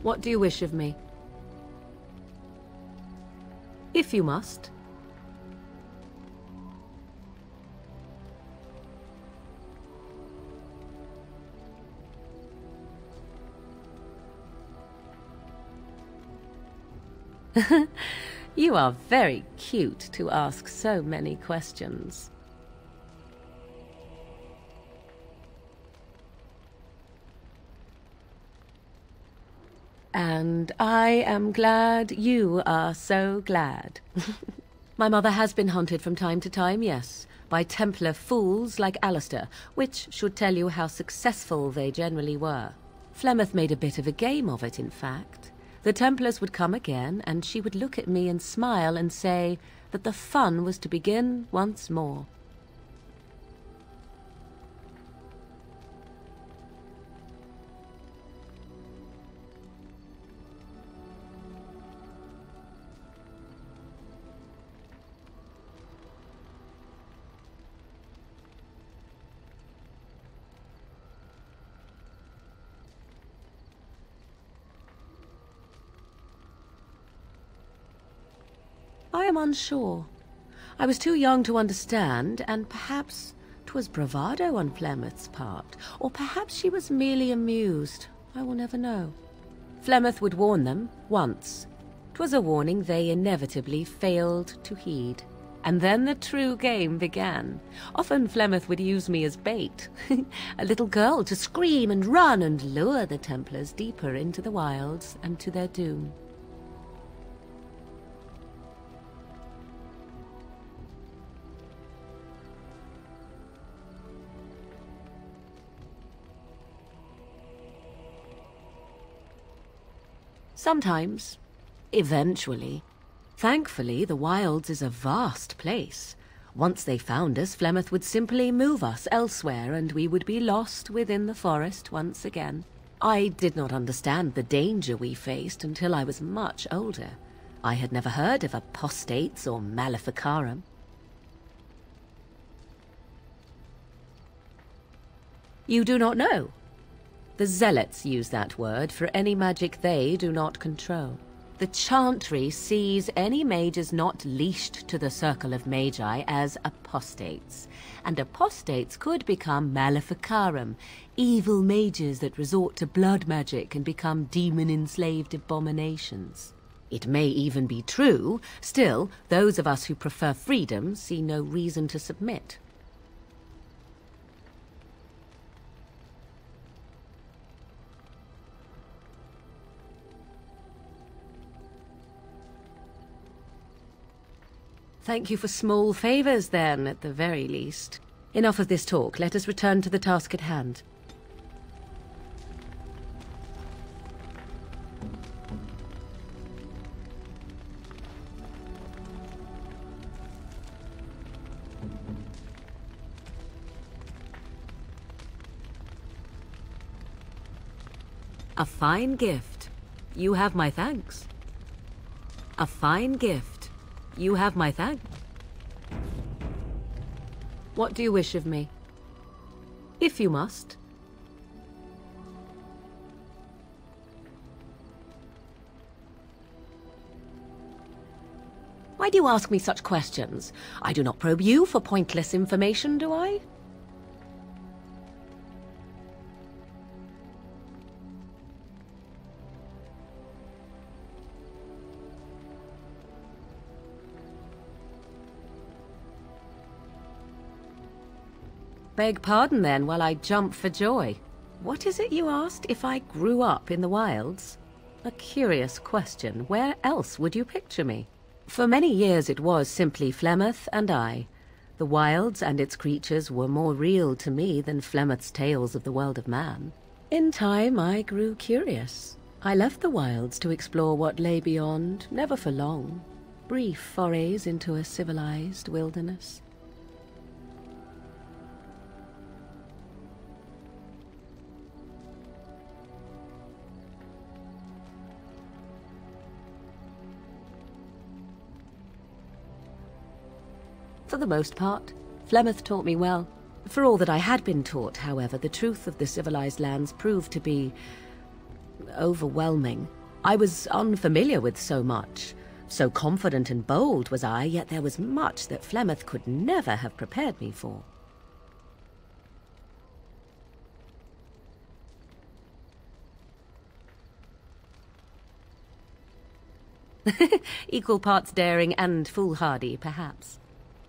What do you wish of me? If you must. You are very cute to ask so many questions. And I am glad you are so glad. My mother has been hunted from time to time, yes, by Templar fools like Alistair, which should tell you how successful they generally were. Flemeth made a bit of a game of it, in fact. The Templars would come again, and she would look at me and smile and say that the fun was to begin once more. I am unsure. I was too young to understand, and perhaps 'twas bravado on Flemeth's part, or perhaps she was merely amused. I will never know. Flemeth would warn them, once. 'Twas a warning they inevitably failed to heed. And then the true game began. Often Flemeth would use me as bait, a little girl to scream and run and lure the Templars deeper into the wilds and to their doom. Sometimes. Eventually. Thankfully, the wilds is a vast place. Once they found us, Flemeth would simply move us elsewhere, and we would be lost within the forest once again. I did not understand the danger we faced until I was much older. I had never heard of apostates or maleficarum. You do not know? The zealots use that word for any magic they do not control. The chantry sees any mages not leashed to the circle of magi as apostates, and apostates could become maleficarum, evil mages that resort to blood magic and become demon-enslaved abominations. It may even be true, still, those of us who prefer freedom see no reason to submit. Thank you for small favors, then, at the very least. Enough of this talk. Let us return to the task at hand. A fine gift. You have my thanks. A fine gift. You have my thanks. What do you wish of me? If you must. Why do you ask me such questions? I do not probe you for pointless information, do I? Beg pardon, then, while I jump for joy. What is it you asked? If I grew up in the wilds? A curious question. Where else would you picture me? For many years it was simply Flemeth and I. The wilds and its creatures were more real to me than Flemeth's tales of the world of man. In time I grew curious. I left the wilds to explore what lay beyond, never for long. Brief forays into a civilized wilderness. For the most part, Flemeth taught me well. For all that I had been taught, however, the truth of the civilized lands proved to be overwhelming. I was unfamiliar with so much. So confident and bold was I, yet there was much that Flemeth could never have prepared me for. Equal parts daring and foolhardy, perhaps.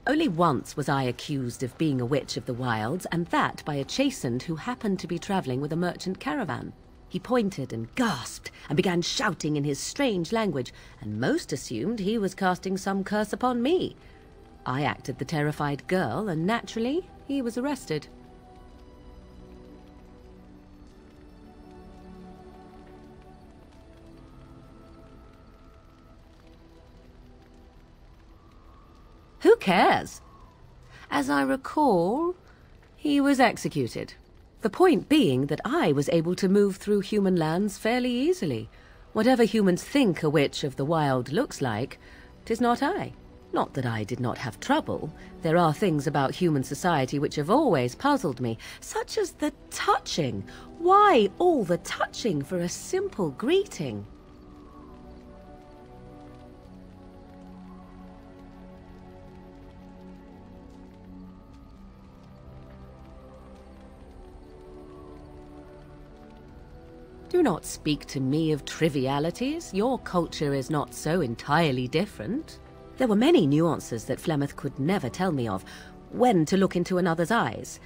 Only once was I accused of being a witch of the wilds, and that by a chastened who happened to be traveling with a merchant caravan. He pointed and gasped, and began shouting in his strange language, and most assumed he was casting some curse upon me. I acted the terrified girl, and naturally, he was arrested. Who cares? As I recall, he was executed. The point being that I was able to move through human lands fairly easily. Whatever humans think a witch of the wild looks like, 'tis not I. Not that I did not have trouble. There are things about human society which have always puzzled me, such as the touching. Why all the touching for a simple greeting? Do not speak to me of trivialities. Your culture is not so entirely different. There were many nuances that Flemeth could never tell me of. When to look into another's eyes,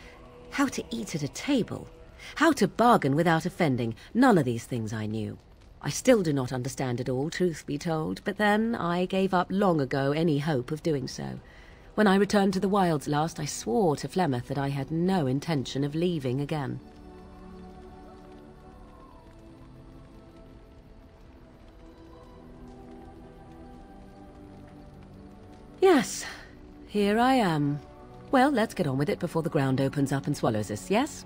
how to eat at a table, how to bargain without offending. None of these things I knew. I still do not understand it all, truth be told, but then I gave up long ago any hope of doing so. When I returned to the wilds last, I swore to Flemeth that I had no intention of leaving again. Yes, here I am. Well, let's get on with it before the ground opens up and swallows us, yes?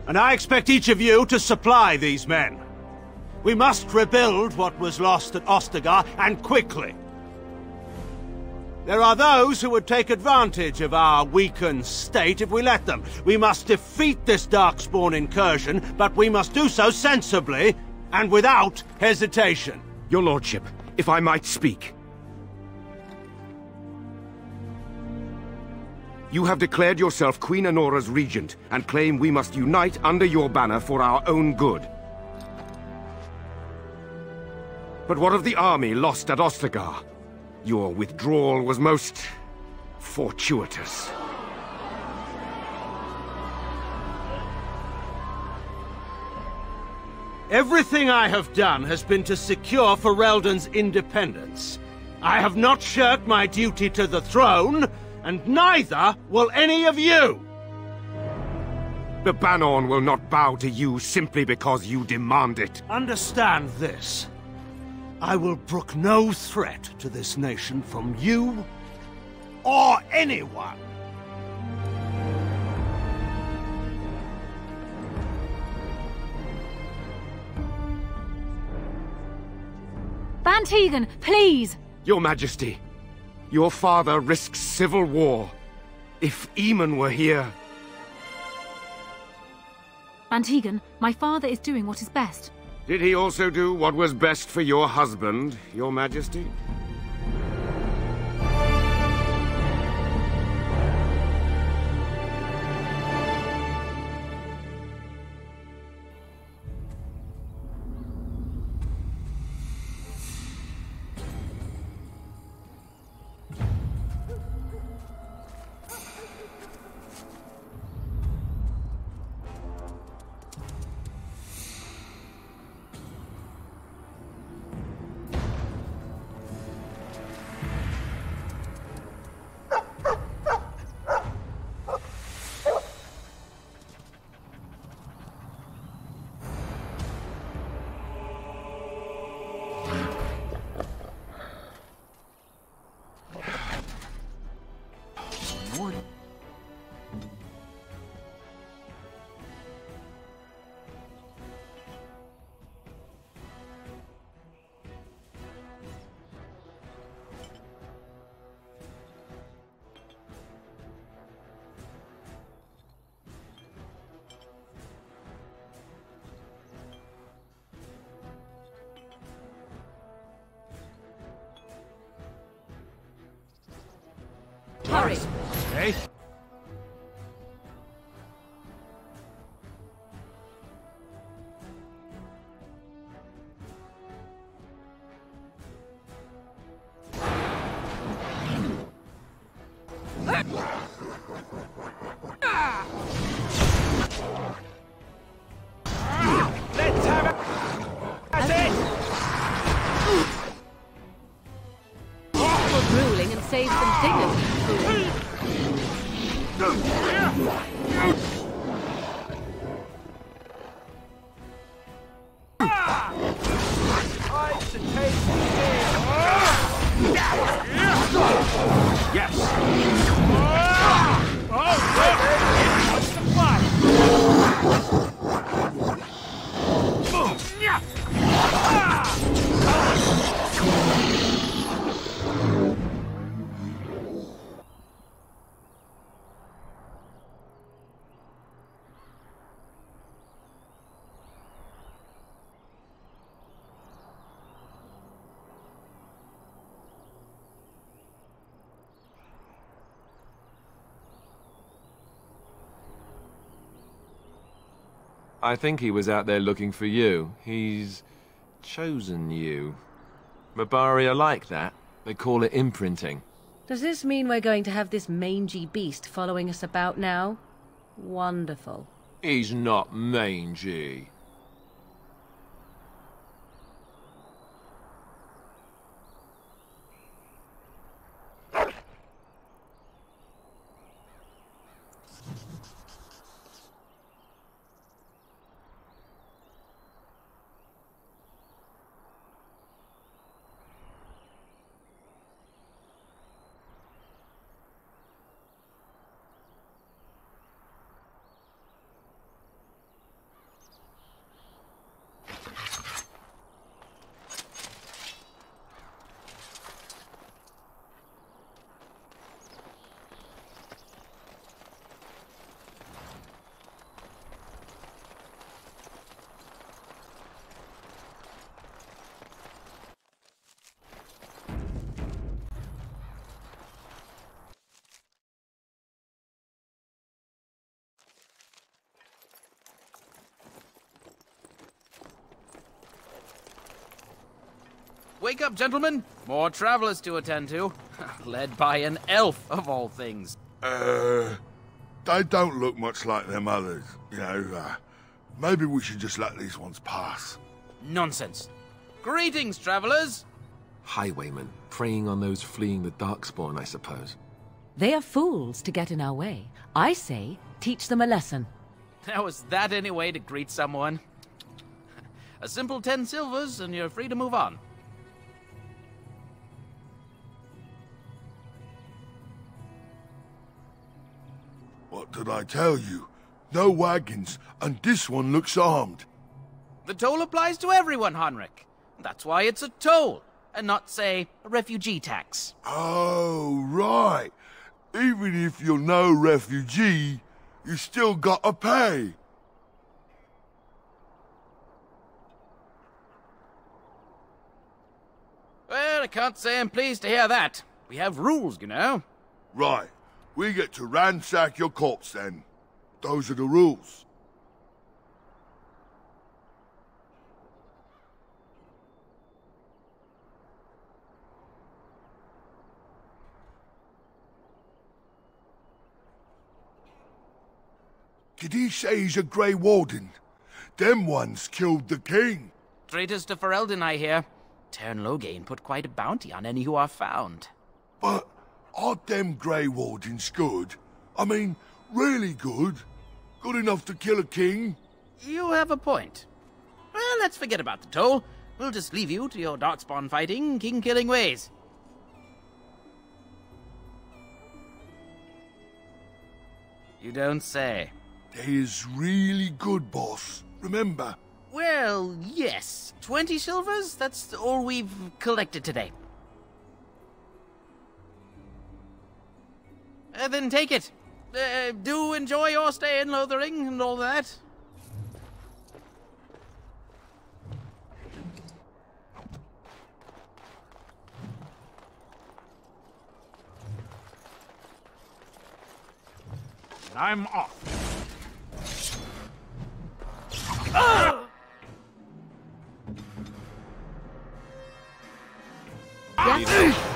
And I expect each of you to supply these men. We must rebuild what was lost at Ostagar, and quickly. There are those who would take advantage of our weakened state if we let them. We must defeat this Darkspawn incursion, but we must do so sensibly and without hesitation. Your lordship, if I might speak. You have declared yourself Queen Anora's regent, and claim we must unite under your banner for our own good. But what of the army lost at Ostagar? Your withdrawal was most fortuitous. Everything I have done has been to secure Ferelden's independence. I have not shirked my duty to the throne, and neither will any of you! The Banorn will not bow to you simply because you demand it. Understand this. I will brook no threat to this nation from you or anyone. Van Tegan, please! Your Majesty, your father risks civil war. If Eamon were here... Van Tegan, my father is doing what is best. Did he also do what was best for your husband, your Majesty? Hurry! Hey? Let's have it! That's it! Quit ruling and save some dignity, fool. I should take Yes! What's the fight? I think he was out there looking for you. He's chosen you. Mabari are like that. They call it imprinting. Does this mean we're going to have this mangy beast following us about now? Wonderful. He's not mangy. Wake up, gentlemen! More travelers to attend to. Led by an elf, of all things. They don't look much like them others, you know. Maybe we should just let these ones pass. Nonsense. Greetings, travelers! Highwaymen, preying on those fleeing the Darkspawn, I suppose. They are fools to get in our way. I say, teach them a lesson. Now, is that any way to greet someone? A simple 10 silvers, and you're free to move on. What did I tell you? No wagons, and this one looks armed. The toll applies to everyone, Heinrich. That's why it's a toll, and not, say, a refugee tax. Oh, right. Even if you're no refugee, you still gotta pay. Well, I can't say I'm pleased to hear that. We have rules, you know. Right. We get to ransack your corpse then. Those are the rules. Did he say he's a Grey Warden? Them ones killed the king. Traitors to Ferelden, I hear. Tern Loghain put quite a bounty on any who are found. But aren't them Grey Wardens good? I mean, really good? Good enough to kill a king? You have a point. Well, let's forget about the toll. We'll just leave you to your darkspawn fighting, king-killing ways. You don't say. They is really good, boss. Remember? Well, yes. 20 silvers? That's all we've collected today. Then take it. Do enjoy your stay in Lothering and all that. I'm off. Yes?